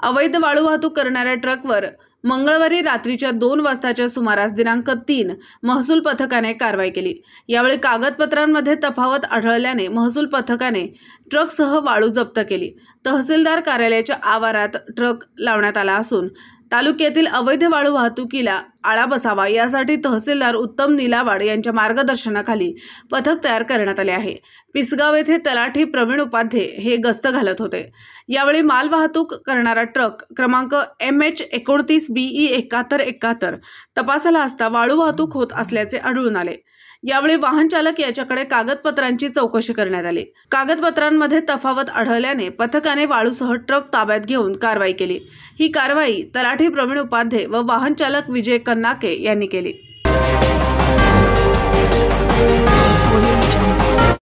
अवैध वाळू वाहतूक करणाऱ्या ट्रकवर मंगळवारी रात्रीच्या 2 वाजताच्या सुमारास दिनांक 3 महसूल पथकाने कारवाई केली। यावेळी कागदपत्रांमध्ये तफावत आढळल्याने महसूल पथकाने ट्रकसह वाळू जप्त केली। तहसीलदार कार्यालयाच्या आवारात ट्रक लावण्यात आला असून तालुक्यातील अवैध वाळू वाहतुकीला आळा बसावा यासाठी तहसीलदार उत्तम निलावाड यांच्या मार्गदर्शनाखाली पथक तयार करण्यात आले आहे। पिसगाव येथे तलाठी प्रवीण उपाध्ये हे गस्त घालत होते। यावेळी माल वाहतूक करणारा ट्रक क्रमांक MH29 BE 7171 तपासाला असता वाळू वाहतूक होत असल्याचे आढळून आले। यावेळी वाहन चालक याच्याकडे कागदपत्रांची चौकशी करण्यात आली। कागदपत्रांमध्ये तफावत आढळल्याने पथकाने वाळूसह ट्रक ताब्यात घेऊन कारवाई केली। ही कारवाई तलाठी प्रवीण उपाध्ये व वाहन चालक विजय कन्नाके यांनी केली।